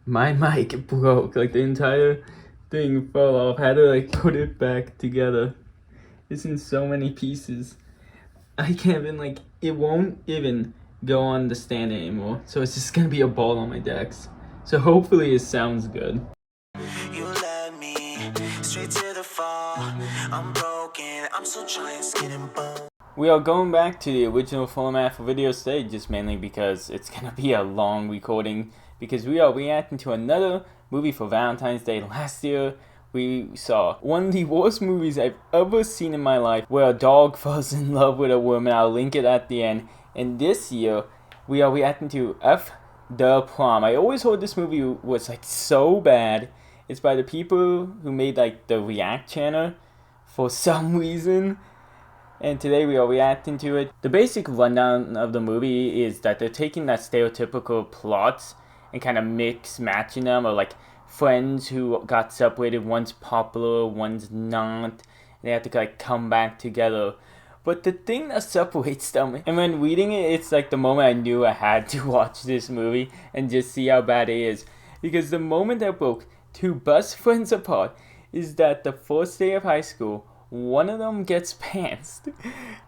My mic broke, like the entire thing fell off. I had to like put it back together. It's in so many pieces. I can't even like, it won't even go on the stand anymore. So it's just gonna be a ball on my decks. So hopefully it sounds good. You led me straight to the fall. I'm broken, I'm still trying skin and bone. We are going back to the original format for videos today, just mainly because it's gonna be a long recording, because we are reacting to another movie for Valentine's Day. Last year, we saw one of the worst movies I've ever seen in my life, where a dog falls in love with a woman. I'll link it at the end. And this year, we are reacting to F the Prom. I always heard this movie was like so bad. It's by the people who made like the React channel for some reason. And today we are reacting to it. The basic rundown of the movie is that they're taking that stereotypical plots and kind of matching them, or like friends who got separated, one's popular, one's not. They have to like come back together. But the thing that separates them, and when reading it, it's like the moment I knew I had to watch this movie and just see how bad it is. Because the moment that broke two best friends apart is that the first day of high school, one of them gets pantsed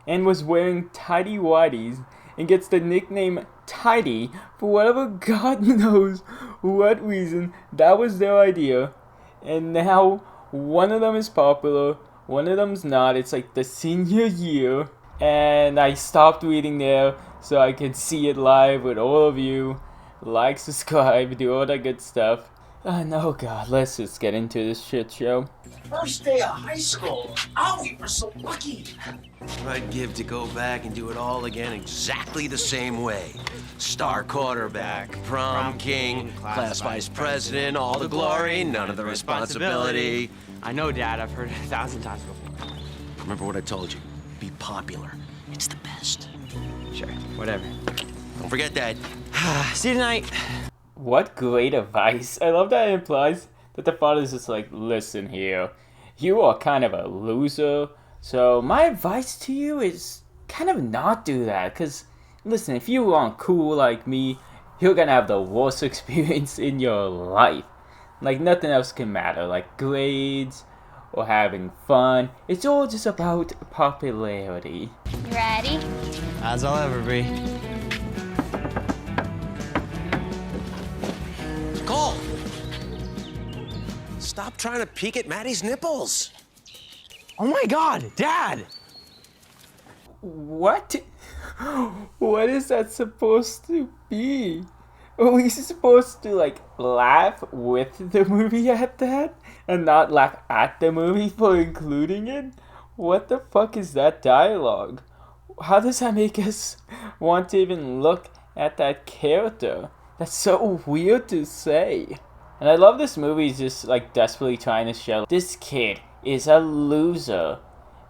and was wearing tidy whities and gets the nickname Tidy for whatever God knows what reason. That was their idea. And now one of them is popular, one of them's not. It's like the senior year. And I stopped reading there so I could see it live with all of you. Like, subscribe, do all that good stuff. No, God, let's just get into this shit show. First day of high school. Oh, we were so lucky. I'd give to go back and do it all again exactly the same way. Star quarterback, prom king, class vice president, all the glory, none of the responsibility. I know, Dad. I've heard it 1,000 times before. Remember what I told you. Be popular. It's the best. Sure, whatever. Don't forget that. See you tonight. What great advice. I love that it implies that the father's just like, listen here, you are kind of a loser, so my advice to you is kind of not do that, because listen, if you aren't cool like me, you're gonna have the worst experience in your life. Like nothing else can matter, like grades or having fun. It's all just about popularity. You ready? As I'll ever be. Cole! Stop trying to peek at Maddie's nipples. Oh my God, Dad! What? What is that supposed to be? Are we supposed to like laugh with the movie at that? And not laugh at the movie for including it? What the fuck is that dialogue? How does that make us want to even look at that character? That's so weird to say. And I love this movie just like desperately trying to show this kid is a loser.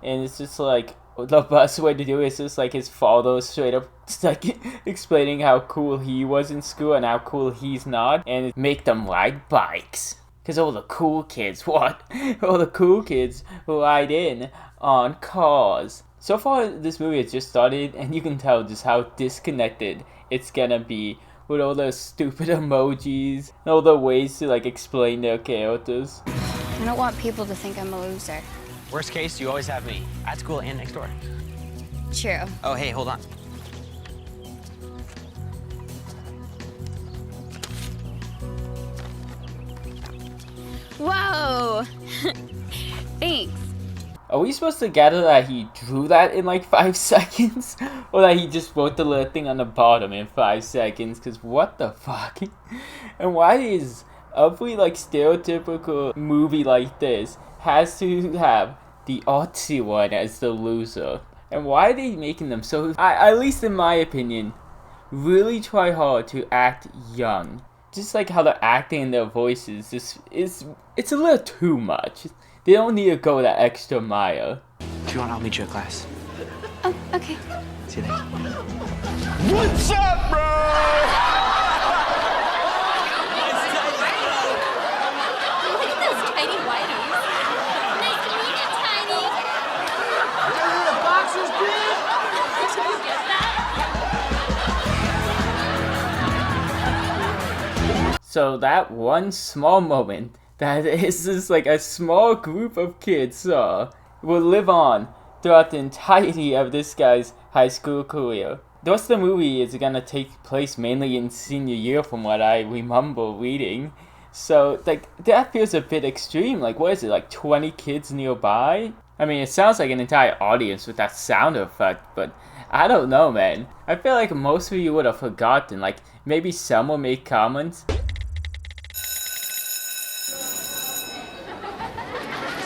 And it's just like, the best way to do it is just like his father straight up like explaining how cool he was in school and how cool he's not. And make them ride bikes. Because all the cool kids, what? All the cool kids ride in on cars. So far this movie has just started and you can tell just how disconnected it's gonna be with all the stupid emojis and all the ways to like explain their characters. I don't want people to think I'm a loser. Worst case, you always have me. At school and next door. True. Oh, hey, hold on. Whoa! Thanks. Are we supposed to gather that he drew that in like 5 seconds? Or that he just wrote the little thing on the bottom in 5 seconds? Cause what the fuck? And why is every like stereotypical movie like this has to have the artsy one as the loser? And why are they making them so, at least in my opinion, really try hard to act young? Just like how they're acting in their voices, it's a little too much. They don't need to go that extra mile. If you want, I'll meet you at class. Oh, okay. See you there. What's up, bro? Look at those tiny whiteys. Nice to meet you, Tiny. The boxers, dude? Did you get that? So that one small moment that is just like a small group of kids saw will live on throughout the entirety of this guy's high school career. The rest of the movie is gonna take place mainly in senior year from what I remember reading. So, like, that feels a bit extreme. Like, what is it, like 20 kids nearby? I mean, it sounds like an entire audience with that sound effect, but I don't know, man. I feel like most of you would have forgotten. Like, maybe some will make comments.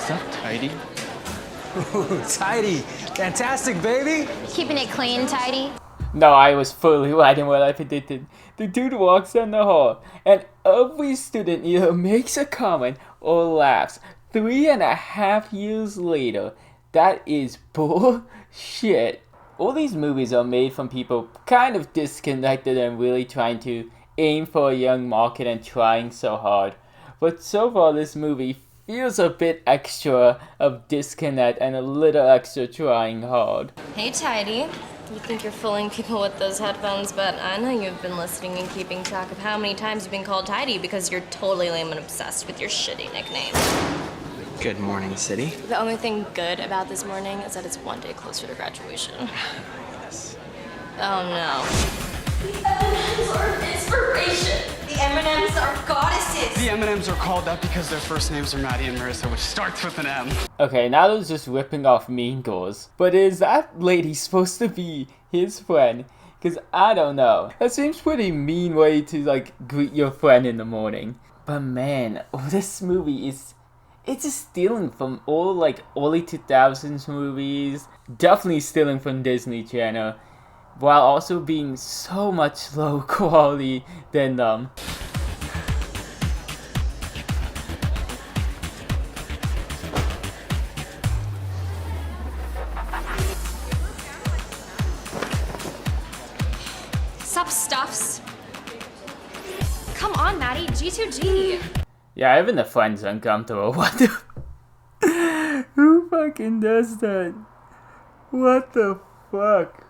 What's up, Tidy? Ooh, Tidy. Fantastic, baby. Keeping it clean, tidy. No, I was fully right in what I predicted. The dude walks down the hall, and every student either makes a comment or laughs. 3.5 years later, that is bullshit. All these movies are made from people kind of disconnected and really trying to aim for a young market and trying so hard. But so far, this movie feels a bit extra of disconnect and a little extra trying hard. Hey, Tidy. You think you're fooling people with those headphones, but I know you've been listening and keeping track of how many times you've been called Tidy because you're totally lame and obsessed with your shitty nickname. Good morning, City. The only thing good about this morning is that it's one day closer to graduation. Yes. Oh no. The M&Ms are inspiration. The M&Ms are goddesses. The M&Ms are called that because their first names are Maddie and Marissa, which starts with an M. Okay, now that was just ripping off Mean Girls. But is that lady supposed to be his friend? Because I don't know. That seems pretty mean way to, like, greet your friend in the morning. But man, this movie is... It's just stealing from all, like, early 2000s movies. Definitely stealing from Disney Channel. While also being so much low quality than them. Sup, stuffs? Come on, Maddie. G2G. Yeah, even the friend's uncomfortable. What the... Who fucking does that? What the fuck?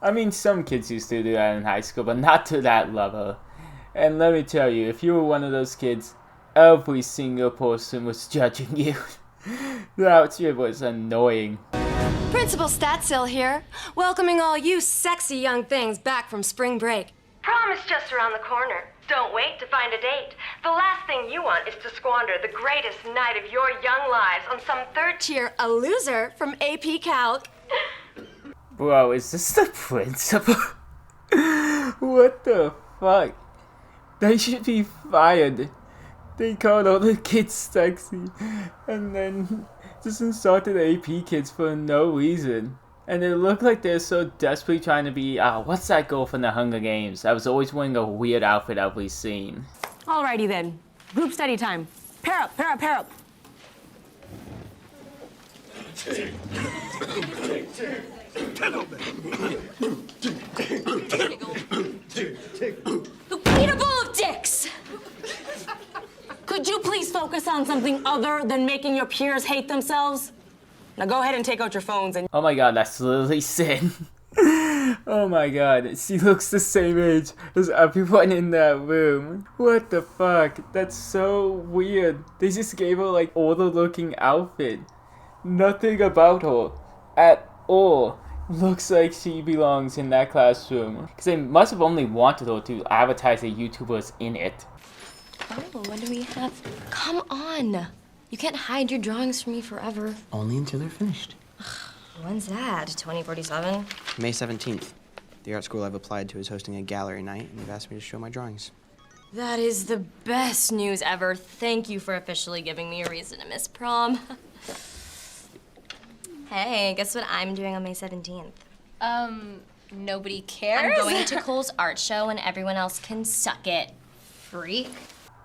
I mean, some kids used to do that in high school, but not to that level. And let me tell you, if you were one of those kids, every single person was judging you. That shit was annoying. Principal Statsill here, welcoming all you sexy young things back from spring break. Prom is just around the corner. Don't wait to find a date. The last thing you want is to squander the greatest night of your young lives on some third-tier a loser from AP Calc. Bro, is this the principal? What the fuck? They should be fired. They called all the kids sexy and then just insulted AP kids for no reason. And they look like they're so desperately trying to be, what's that girl from the Hunger Games? I was always wearing a weird outfit every scene. Alrighty then, group study time. Pair up, pair up, pair up. Eat a bowl of dicks! Could you please focus on something other than making your peers hate themselves? Now go ahead and take out your phones and... Oh my god, that's literally Sin. Oh my god, she looks the same age as everyone in that room. What the fuck? That's so weird. They just gave her like older looking outfit. Nothing about her at all looks like she belongs in that classroom. Because they must have only wanted her to advertise the YouTubers in it. Oh, what do we have? Come on. You can't hide your drawings from me forever. Only until they're finished. When's that? 2047? May 17th. The art school I've applied to is hosting a gallery night, and they've asked me to show my drawings. That is the best news ever. Thank you for officially giving me a reason to miss prom. Hey, guess what I'm doing on May 17th? Nobody cares? I'm going to Cole's art show and everyone else can suck it. Freak.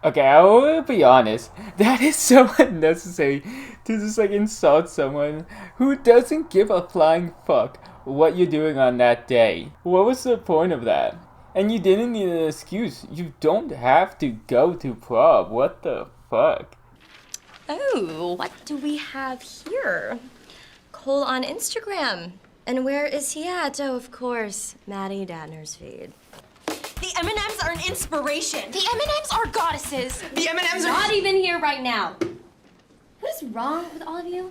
Okay, I will be honest. That is so unnecessary to just like insult someone who doesn't give a flying fuck what you're doing on that day. What was the point of that? And you didn't need an excuse. You don't have to go to prom. What the fuck? Oh, what do we have here? Cole on Instagram. And where is he at? Oh, of course, Maddie Dadner's feed. The The M&Ms are an inspiration. The M&Ms are goddesses. The M&Ms are Not even here right now. What is wrong with all of you?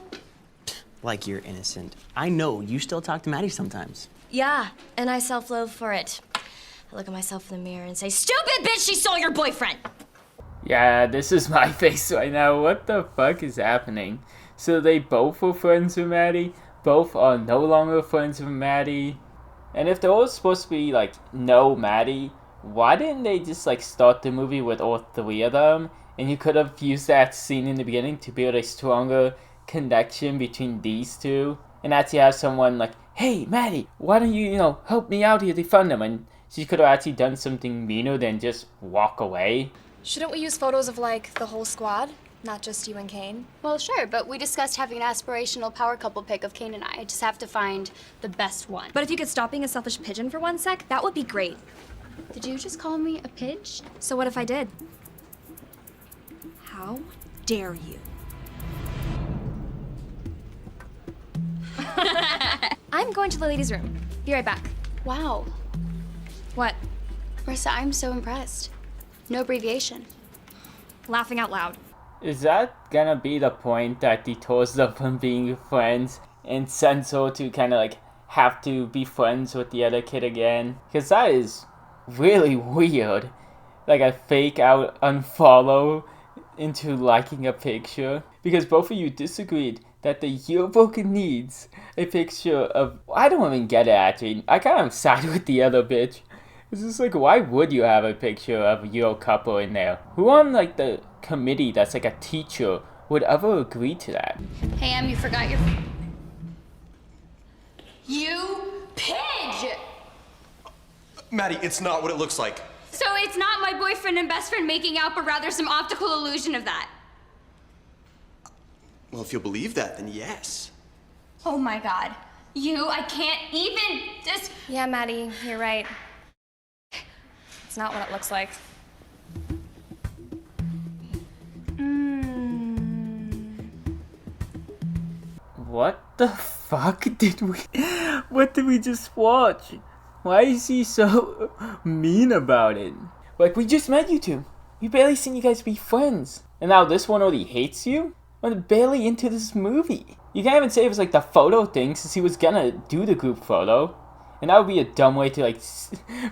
like you're innocent. I know you still talk to Maddie sometimes. Yeah, and I self-loathe for it. I look at myself in the mirror and say, "Stupid bitch, she stole your boyfriend!" Yeah, this is my face right now. What the fuck is happening? So they both were friends with Maddie? Both are no longer friends with Maddie? And if they're all supposed to be, like, no Maddie, why didn't they just, like, start the movie with all three of them? And you could have used that scene in the beginning to build a stronger connection between these two. And actually have someone like, "Hey, Maddie, why don't you, help me out here to fund them?" And she could have actually done something meaner than just walk away. Shouldn't we use photos of, like, the whole squad? Not just you and Kane? Well, sure, but we discussed having an aspirational power couple pic of Kane and I. Just have to find the best one. But if you could stop being a selfish pigeon for 1 sec, that would be great. Did you just call me a pidge? So what if I did? How dare you? I'm going to the ladies' room. Be right back. Wow. What? Marissa, I'm so impressed. No abbreviation. Laughing out loud. Is that gonna be the point that detours them from being friends and sends her to kind of like have to be friends with the other kid again? Because that is really weird. Like a fake out unfollow into liking a picture. Because both of you disagreed that the yearbook needs a picture of... I don't even get it actually. I kind of side with the other bitch. It's just like, why would you have a picture of your couple in there? Who on like the committee that's like a teacher would ever agree to that? Hey, Em, you forgot your... You pidge! Maddie, it's not what it looks like. So it's not my boyfriend and best friend making out, but rather some optical illusion of that. Well, if you'll believe that, then yes. Oh my god. I can't even just... Yeah, Maddie, you're right. It's not what it looks like. What the fuck what did we just watch? Why is he so mean about it? Like, we just met you two. We barely seen you guys be friends. And now this one already hates you? We're barely into this movie. You can't even say it was like the photo thing since he was gonna do the group photo. And that would be a dumb way to like,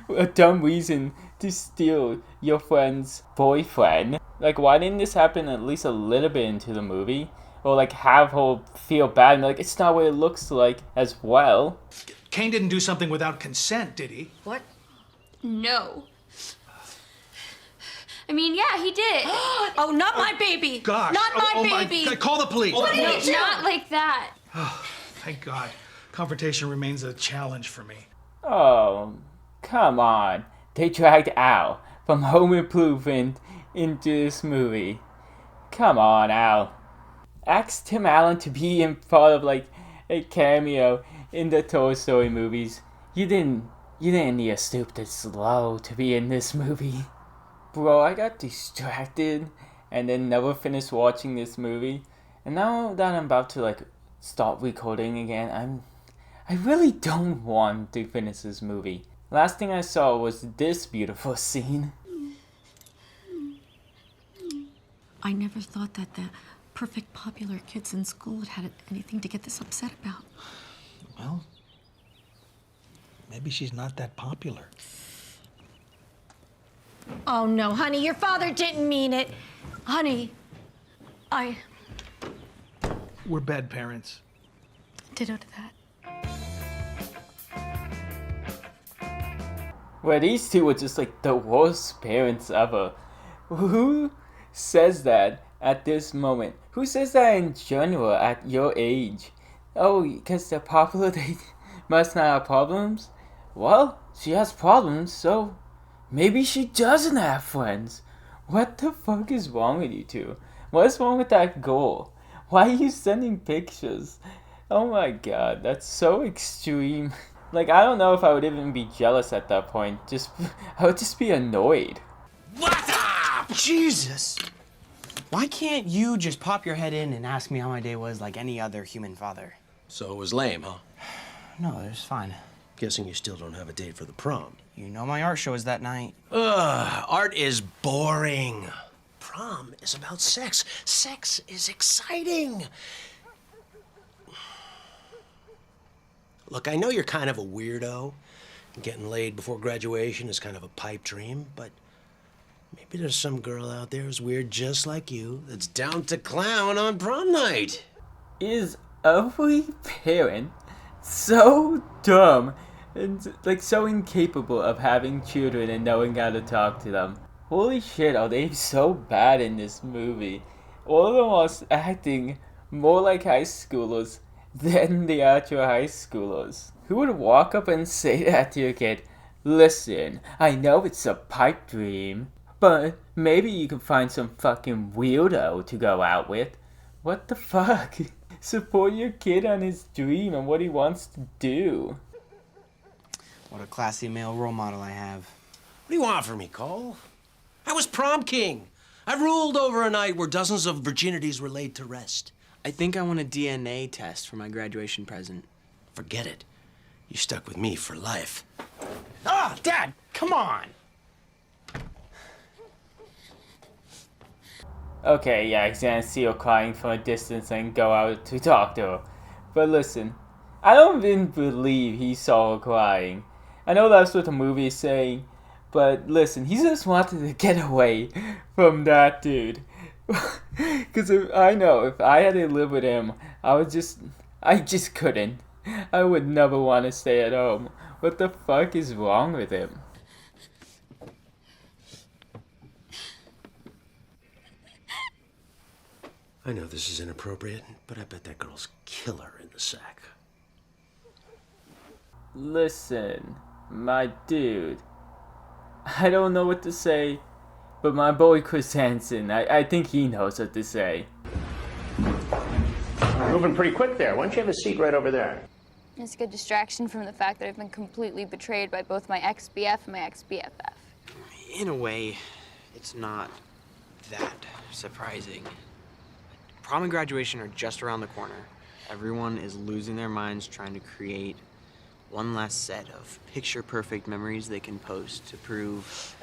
a dumb reason to steal your friend's boyfriend. Like, why didn't this happen at least a little bit into the movie? Or like have her feel bad and be like, it's not what it looks like as well. Kane didn't do something without consent, did he? What? No. I mean, yeah, he did. Oh, not my baby! Gosh. Not my baby! baby! Call the police. What did he do? Not like that. Oh, thank God. Confrontation remains a challenge for me. Oh, come on. They dragged Al from Home Improvement into this movie. Come on, Al. Ask Tim Allen to be in part of like a cameo in the Toy Story movies. You didn't need to stoop this low to be in this movie. Bro, I got distracted and then never finished watching this movie. And now that I'm about to like start recording again, I really don't want to finish this movie. Last thing I saw was this beautiful scene. I never thought that the perfect popular kids in school had anything to get this upset about. Well, maybe she's not that popular. Oh no, honey, your father didn't mean it. Honey, We're bad parents. Ditto to that. Where these two were just like the worst parents ever. Who says that at this moment? Who says that in general at your age? Oh, because they're popular, they must not have problems? Well, she has problems, so maybe she doesn't have friends. What the fuck is wrong with you two? What's wrong with that goal? Why are you sending pictures? Oh my god, that's so extreme. Like, I don't know if I would even be jealous at that point. I would just be annoyed. What up? Jesus! Why can't you just pop your head in and ask me how my day was like any other human father? So it was lame, huh? No, it was fine. Guessing you still don't have a date for the prom. You know my art show is that night. Ugh, art is boring. Prom is about sex. Sex is exciting. Look, I know you're kind of a weirdo. Getting laid before graduation is kind of a pipe dream, but maybe there's some girl out there who's weird just like you that's down to clown on prom night. Is every parent so dumb and like so incapable of having children and knowing how to talk to them? Holy shit, are they so bad in this movie? All of them are acting more like high schoolers than the actual high schoolers. Who would walk up and say that to your kid? Listen, I know it's a pipe dream, but maybe you can find some fucking weirdo to go out with. What the fuck? Support your kid on his dream and what he wants to do. What a classy male role model I have. What do you want from me, Cole? I was prom king. I ruled over a night where dozens of virginities were laid to rest. I think I want a DNA test for my graduation present. Forget it. You stuck with me for life. Ah, Dad, come on! Okay, yeah, he's gonna see her crying from a distance and go out to talk to her. But listen, I don't even believe he saw her crying. I know that's what the movie is saying, but listen, he just wanted to get away from that dude. Because I know if I had to live with him, I just couldn't. I would never want to stay at home. What the fuck is wrong with him? I know this is inappropriate, but I bet that girl's killer in the sack. Listen, my dude. I don't know what to say, but my boy Chris Hansen, I think he knows what to say. Moving pretty quick there. Why don't you have a seat right over there? It's a good distraction from the fact that I've been completely betrayed by both my ex-BF and my ex-BFF. In a way, it's not that surprising. Prom and graduation are just around the corner. Everyone is losing their minds trying to create one last set of picture-perfect memories they can post to prove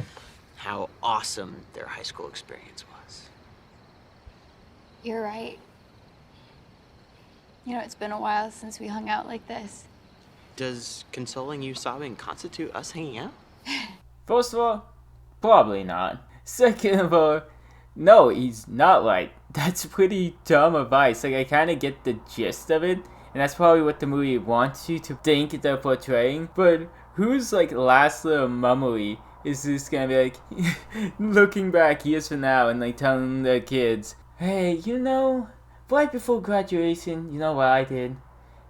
how awesome their high school experience was. You're right. You know, it's been a while since we hung out like this. Does consoling you sobbing constitute us hanging out? First of all, probably not. Second of all, no, he's not right. That's pretty dumb advice. Like, I kind of get the gist of it, and that's probably what the movie wants you to think they're portraying. But whose, like, last little memory is just gonna be, like, looking back years from now and, like, telling their kids, hey, you know, right before graduation, you know what I did?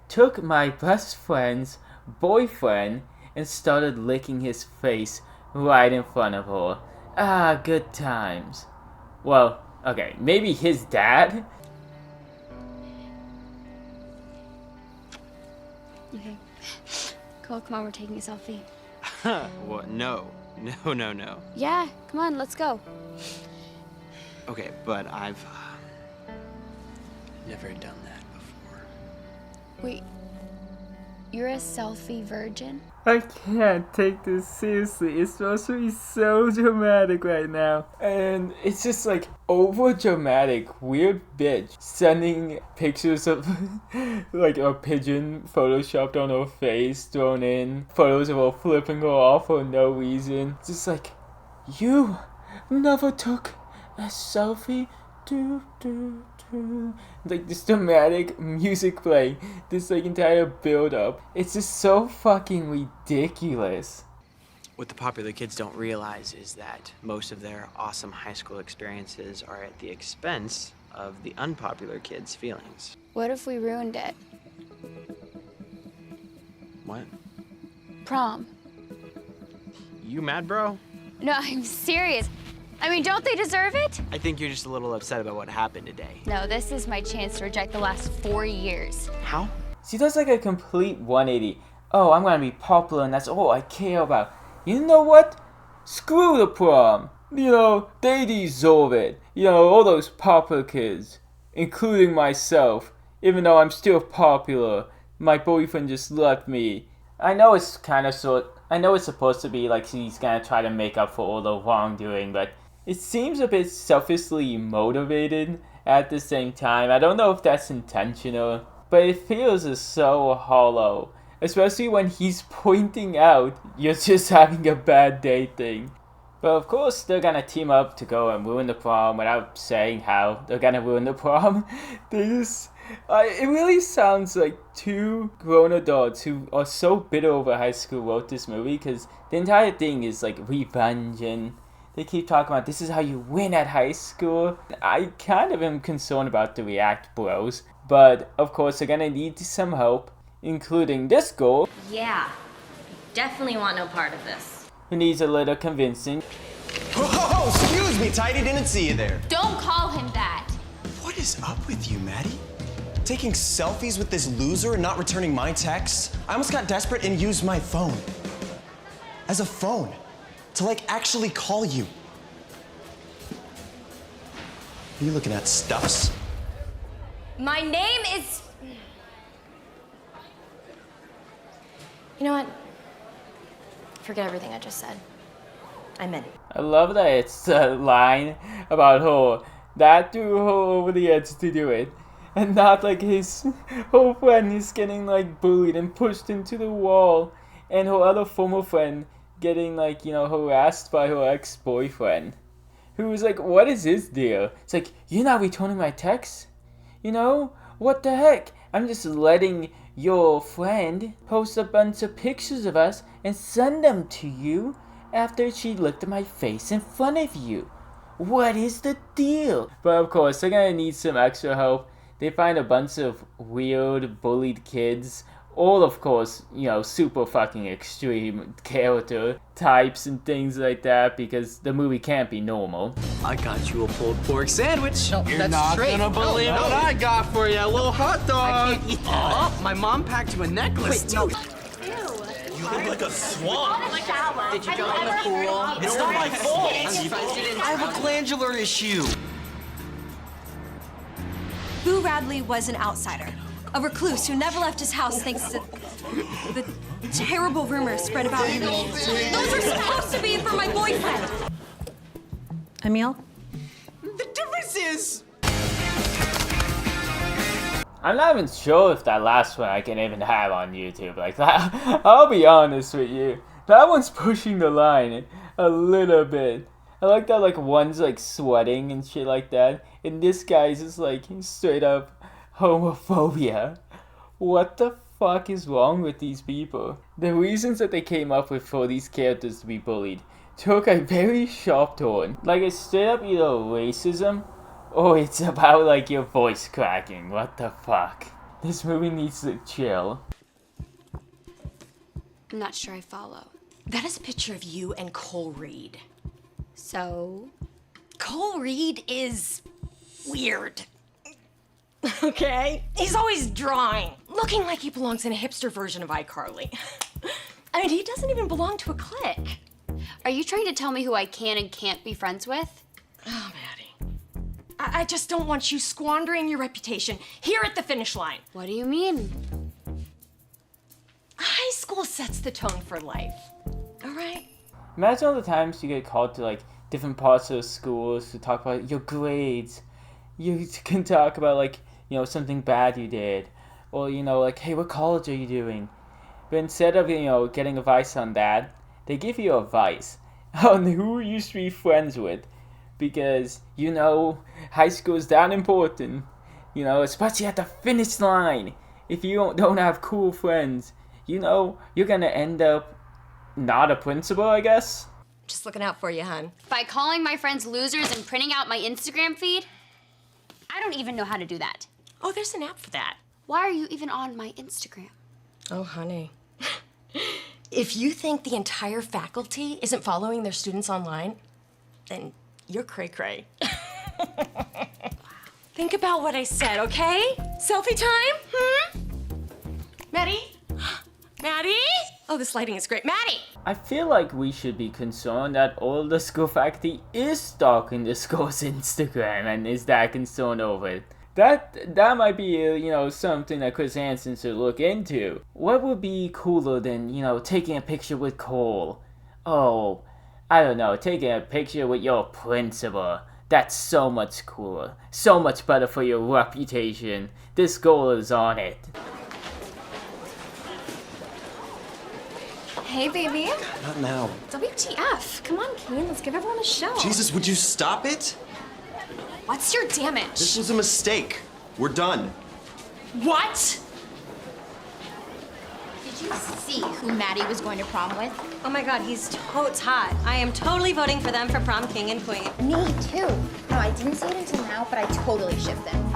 Took my best friend's boyfriend and started licking his face right in front of her. Ah, good times. Well, okay, maybe his dad? Okay. Cole, come on, we're taking a selfie. What? No. No. Yeah, come on, let's go. Okay, but I've never done that before. Wait, you're a selfie virgin? I can't take this seriously. It's supposed to be so dramatic right now. And it's just like over dramatic, weird bitch sending pictures of like a pigeon photoshopped on her face, thrown in photos of her flipping her off for no reason. It's just like, you never took a selfie? Like this dramatic music playing, this like entire build up. It's just so fucking ridiculous. What the popular kids don't realize is that most of their awesome high school experiences are at the expense of the unpopular kids' feelings. What if we ruined it? What? Prom. You mad, bro? No, I'm serious. I mean, don't they deserve it? I think you're just a little upset about what happened today. No, this is my chance to reject the last 4 years. How? She does like a complete 180. Oh, I'm gonna be popular and that's all I care about. You know what? Screw the prom. You know, they deserve it. You know, all those popular kids, including myself. Even though I'm still popular, my boyfriend just left me. I know it's I know it's supposed to be like he's gonna try to make up for all the wrongdoing, but it seems a bit selfishly motivated at the same time. I don't know if that's intentional, but it feels so hollow. Especially when he's pointing out you're just having a bad day thing. But of course they're gonna team up to go and ruin the prom without saying how they're gonna ruin the prom. It really sounds like two grown adults who are so bitter over high school wrote this movie, because the entire thing is like revenge and they keep talking about this is how you win at high school. I kind of am concerned about the React Bros, but of course they're gonna need some help, including this girl. Yeah, definitely want no part of this. Who needs a little convincing. Oh, excuse me, Tidy, didn't see you there. Don't call him that. What is up with you, Maddie? Taking selfies with this loser and not returning my texts? I almost got desperate and used my phone. As a phone. To, like, actually call you. Are you looking at stuffs? My name is... You know what? Forget everything I just said. I'm in. I love that it's a line about her. That threw her over the edge to do it. And not like his whole friend is getting like bullied and pushed into the wall. And her other former friend getting like, you know, harassed by her ex-boyfriend. Who was like, what is his deal? It's like, you're not returning my texts? You know? What the heck? I'm just letting your friend post a bunch of pictures of us and send them to you after she looked at my face in front of you. What is the deal? But of course, they're gonna need some extra help. They find a bunch of weird, bullied kids. All, of course, you know, super fucking extreme character types and things like that, because the movie can't be normal. I got you a pulled pork sandwich. No, you're not gonna believe what I got for you. A little hot dog. I can't eat that. Oh, my mom packed you a necklace. Wait, no. You look like a swamp. Did you go in the pool? It's not my fault. I have a glandular issue. Boo Radley was an outsider, a recluse who never left his house thanks to the terrible rumors spread about him. Those are supposed to be for my boyfriend. Emil? The difference is... I'm not even sure if that last one I can even have on YouTube. Like that, I'll be honest with you. That one's pushing the line a little bit. I like that like one's like sweating and shit like that. And this guy's just like straight up homophobia. What the fuck is wrong with these people? The reasons that they came up with for these characters to be bullied took a very sharp turn. Like it's straight up either racism or it's about like your voice cracking. What the fuck? This movie needs to chill. I'm not sure I follow. That is a picture of you and Cole Reed. So? Cole Reed is weird. Okay? He's always drawing, looking like he belongs in a hipster version of iCarly. I mean, he doesn't even belong to a clique. Are you trying to tell me who I can and can't be friends with? Oh, Maddie. I just don't want you squandering your reputation here at the finish line. What do you mean? High school sets the tone for life, all right? Imagine all the times you get called to like different parts of schools to talk about your grades. You can talk about like, you know, something bad you did. Or, you know, like, hey, what college are you doing? But instead of, you know, getting advice on that, they give you advice on who you should be friends with. Because, you know, high school is that important. You know, especially at the finish line. If you don't have cool friends, you know, you're gonna end up not a principal, I guess? Just looking out for you, hon. By calling my friends losers and printing out my Instagram feed? I don't even know how to do that. Oh, there's an app for that. Why are you even on my Instagram? Oh, honey. If you think the entire faculty isn't following their students online, then you're cray-cray. Think about what I said, okay? Selfie time? Maddie? Maddie? Oh, this lighting is great. Maddie! I feel like we should be concerned that all the school faculty is stalking the school's Instagram and is that concerned over it. That might be, you know, something that Chris Hansen should look into. What would be cooler than, you know, taking a picture with Cole? Oh, I don't know, taking a picture with your principal. That's so much cooler. So much better for your reputation. This goal is on it. Hey, baby. Not now. WTF? Come on, Kane. Let's give everyone a show. Jesus, would you stop it? What's your damage? This was a mistake. We're done. What? Did you see who Maddie was going to prom with? Oh my god, he's totes hot. I am totally voting for them for prom king and queen. Me too. No, I didn't see it until now, but I totally shipped them.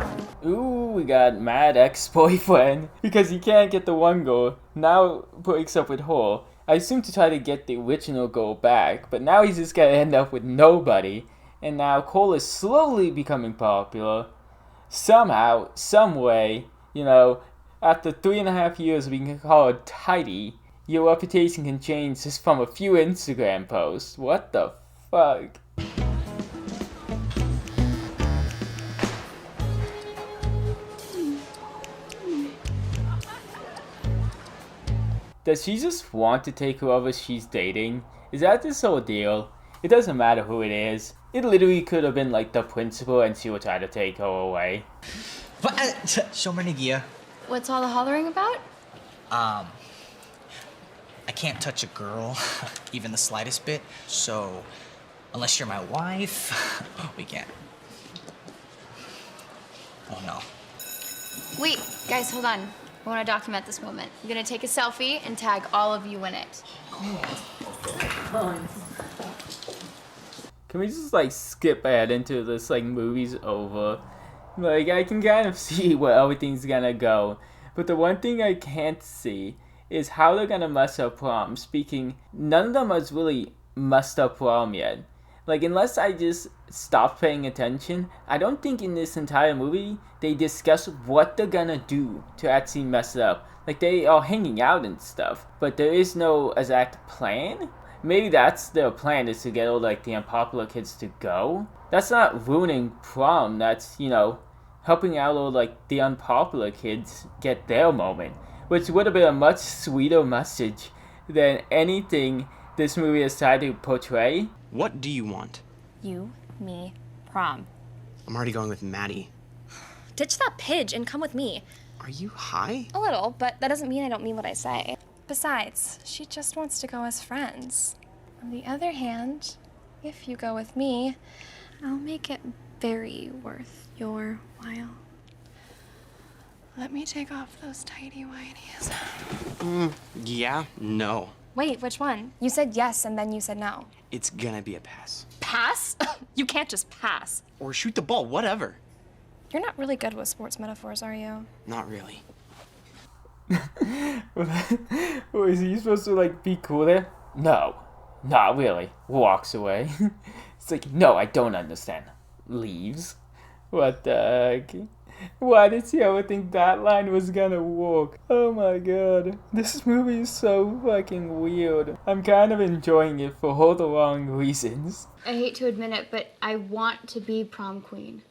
Ooh, we got mad ex-boyfriend. Because he can't get the one goal. Now breaks up with her. I assume to try to get the original goal back. But now he's just gonna end up with nobody. And now Cole is slowly becoming popular. Somehow, some way, you know, after 3.5 years of being called tidy, your reputation can change just from a few Instagram posts. What the fuck? Does she just want to take whoever she's dating? Is that this whole deal? It doesn't matter who it is. It literally could have been like the principal and she would try to take her away. So many gear. What's all the hollering about? I can't touch a girl, even the slightest bit, so unless you're my wife, we can't. Oh no. Wait, guys, hold on. I want to document this moment. I'm gonna take a selfie and tag all of you in it. Can we just like skip ahead into this like movie's over? Like I can kind of see where everything's gonna go. But the one thing I can't see is how they're gonna mess up prom. Speaking, none of them has really messed up prom yet. Like unless I just stop paying attention, I don't think in this entire movie they discuss what they're gonna do to actually mess it up. Like they are hanging out and stuff, but there is no exact plan. Maybe that's their plan, is to get all like the unpopular kids to go. That's not ruining prom. That's, you know, helping out all like the unpopular kids get their moment, which would have been a much sweeter message than anything this movie has tried to portray. What do you want? You, me, prom. I'm already going with Maddie. Ditch that pidge and come with me. Are you high? A little, but that doesn't mean I don't mean what I say. Besides, she just wants to go as friends. On the other hand, if you go with me, I'll make it very worth your while. Let me take off those tidy whities. Yeah, no. Wait, which one? You said yes and then you said no. It's gonna be a pass. Pass? You can't just pass. Or shoot the ball, whatever. You're not really good with sports metaphors, are you? Not really. Was he supposed to like be cool there? No, not really. Walks away. It's like, no, I don't understand. Leaves. What the heck? Why did she ever think that line was gonna work? Oh my god. This movie is so fucking weird. I'm kind of enjoying it for all the wrong reasons. I hate to admit it, but I want to be prom queen.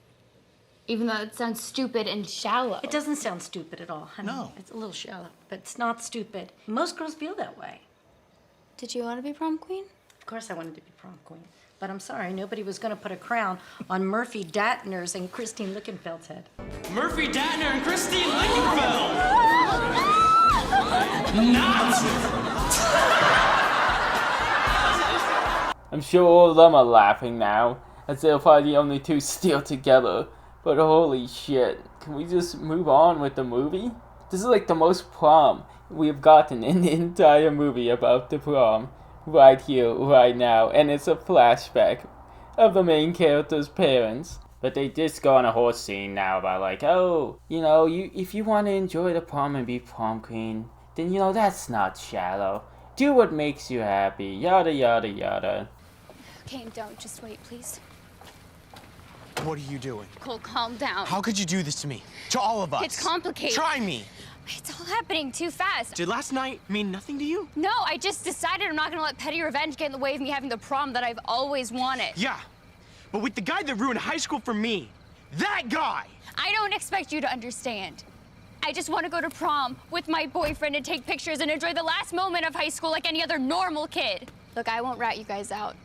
Even though it sounds stupid and shallow. It doesn't sound stupid at all, honey. No. It's a little shallow, but it's not stupid. Most girls feel that way. Did you want to be prom queen? Of course I wanted to be prom queen. But I'm sorry, nobody was going to put a crown on Murphy Datner's and Christine Lickenfeld's head. Murphy Datner and Christine Lickenfeld! Not! I'm sure all of them are laughing now, as they're probably the only two still together. But holy shit, can we just move on with the movie? This is like the most prom we've gotten in the entire movie about the prom. Right here, right now, and it's a flashback of the main character's parents. But they just go on a whole scene now about like, oh, you know, if you want to enjoy the prom and be prom queen, then you know that's not shallow. Do what makes you happy, yada yada yada. Okay, don't. Just wait, please. What are you doing? Cole, calm down. How could you do this to me? To all of us? It's complicated. Try me. It's all happening too fast. Did last night mean nothing to you? No, I just decided I'm not gonna let petty revenge get in the way of me having the prom that I've always wanted. Yeah, but with the guy that ruined high school for me, That guy! I don't expect you to understand. I just want to go to prom with my boyfriend and take pictures and enjoy the last moment of high school like any other normal kid. Look, I won't rat you guys out.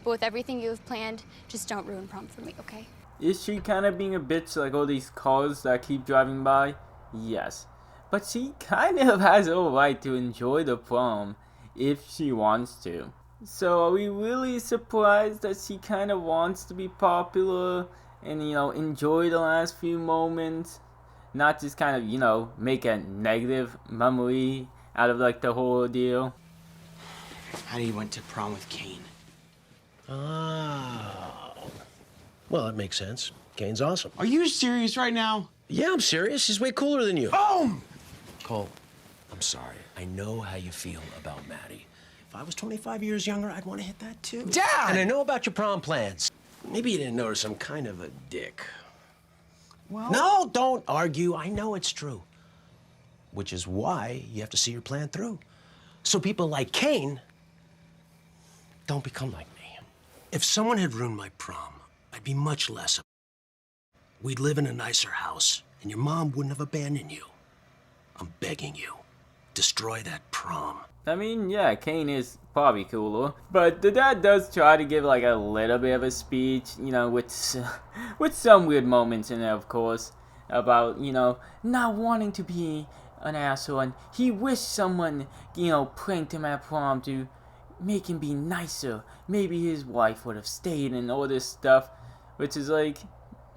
But with everything you have planned, just don't ruin prom for me, okay? Is she kind of being a bitch like all these cars that keep driving by? Yes. But she kind of has a right to enjoy the prom if she wants to. So are we really surprised that she kind of wants to be popular and, you know, enjoy the last few moments? Not just kind of, you know, make a negative memory out of like the whole deal. Hattie went to prom with Kane. Oh. Well, that makes sense. Kane's awesome. Are you serious right now? Yeah, I'm serious. He's way cooler than you. Boom! Cole, I'm sorry. I know how you feel about Maddie. If I was 25 years younger, I'd want to hit that too. Dad! And I know about your prom plans. Maybe you didn't notice I'm kind of a dick. Well... No, don't argue. I know it's true. Which is why you have to see your plan through. So people like Kane don't become like me. If someone had ruined my prom, I'd be much less. We'd live in a nicer house, and your mom wouldn't have abandoned you. I'm begging you, destroy that prom. I mean, yeah, Kane is probably cooler, but the dad does try to give like a little bit of a speech, you know, with some weird moments in there, of course, about, you know, not wanting to be an asshole, and he wished someone, you know, pranked him at prom to make him be nicer. Maybe his wife would have stayed and all this stuff, which is like,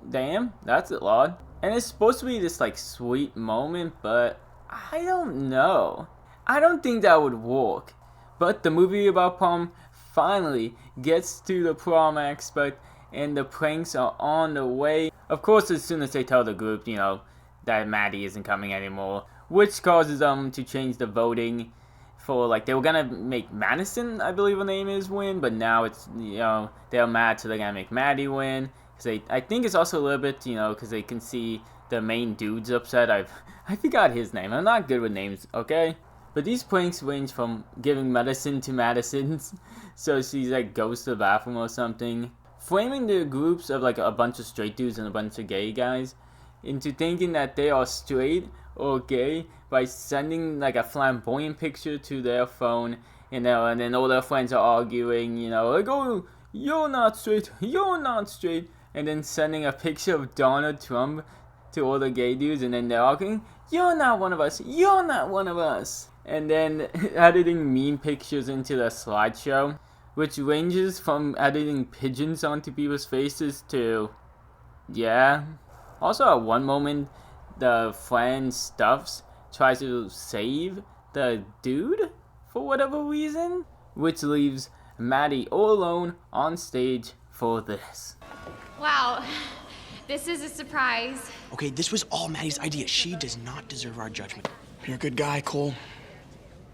damn, that's a lot. And it's supposed to be this like sweet moment, but I don't know. I don't think that would work. But the movie about prom finally gets to the prom aspect, and the pranks are on the way. Of course, as soon as they tell the group, you know, that Maddie isn't coming anymore, which causes them to change the voting for, like, they were gonna make Madison, I believe her name is, win, but now it's, you know, they're mad, so they're gonna make Maddie win. Cause I think it's also a little bit, you know, because they can see the main dude's upset. I forgot his name. I'm not good with names, okay? But these pranks range from giving medicine to Madison's, so she's like goes to the bathroom or something. Framing the groups of like a bunch of straight dudes and a bunch of gay guys into thinking that they are straight or gay by sending like a flamboyant picture to their phone, you know, and then all their friends are arguing, you know, like, oh, you're not straight, and then sending a picture of Donald Trump to all the gay dudes, and then they're arguing, you're not one of us, and then editing meme pictures into the slideshow, which ranges from editing pigeons onto people's faces to, yeah. Also at one moment, the friend Stuffs tries to save the dude for whatever reason, which leaves Maddie all alone on stage for this. Wow, this is a surprise. Okay, this was all Maddie's idea. She does not deserve our judgment. You're a good guy, Cole.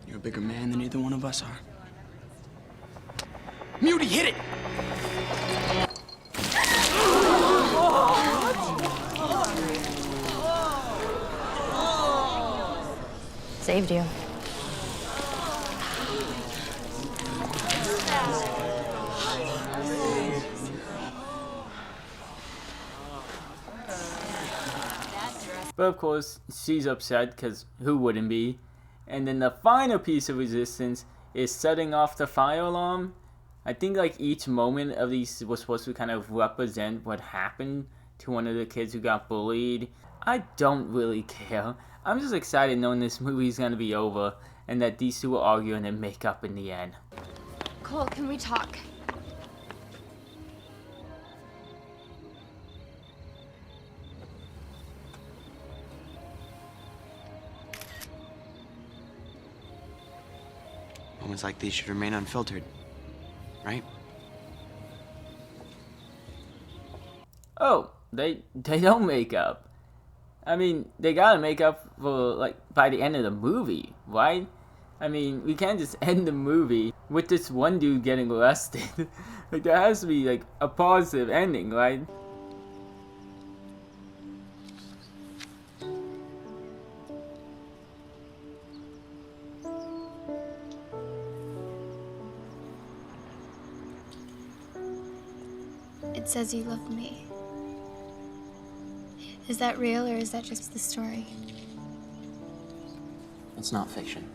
You're a bigger man than either one of us are. Muty, hit it! Saved you. But of course, she's upset, because who wouldn't be? And then the final piece of resistance is setting off the fire alarm. I think like each moment of these was supposed to kind of represent what happened to one of the kids who got bullied. I don't really care. I'm just excited knowing this movie is going to be over and that these two will argue and then make up in the end. Cole, can we talk? Moments like these should remain unfiltered, right? Oh, they don't make up. I mean, they gotta make up for, like, by the end of the movie, right? I mean, we can't just end the movie with this one dude getting arrested. Like, there has to be, like, a positive ending, right? It says you love me. Is that real or is that just the story? It's not fiction.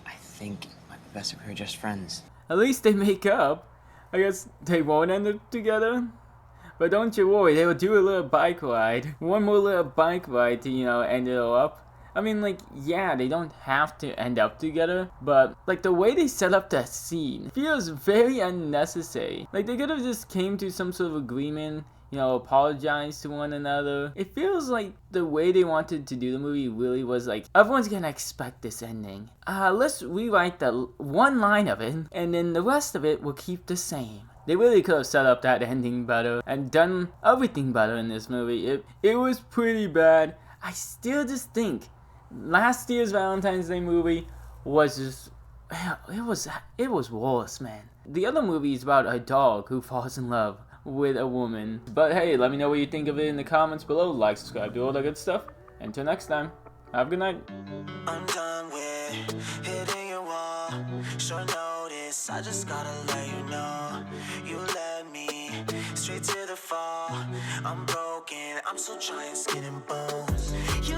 I think it might be best if we were just friends. At least they make up. I guess they won't end up together. But don't you worry, they will do a little bike ride. One more little bike ride to, end it all up. I mean, like, yeah, they don't have to end up together, but, like, the way they set up that scene feels very unnecessary. Like, they could have just came to some sort of agreement, apologize to one another. It feels like the way they wanted to do the movie really was like, everyone's gonna expect this ending. Let's rewrite the one line of it, and then the rest of it will keep the same. They really could have set up that ending better and done everything better in this movie. It was pretty bad. I still just think last year's Valentine's Day movie was just, it was worse, man. The other movie is about a dog who falls in love with a woman. But hey, let me know what you think of it in the comments below. Like, subscribe, do all that good stuff. Until next time, have a good night. I'm done with hitting your wall. Short notice, I just gotta let you know. You led me straight to the fall. I'm broken, I'm still trying, skin and bones. You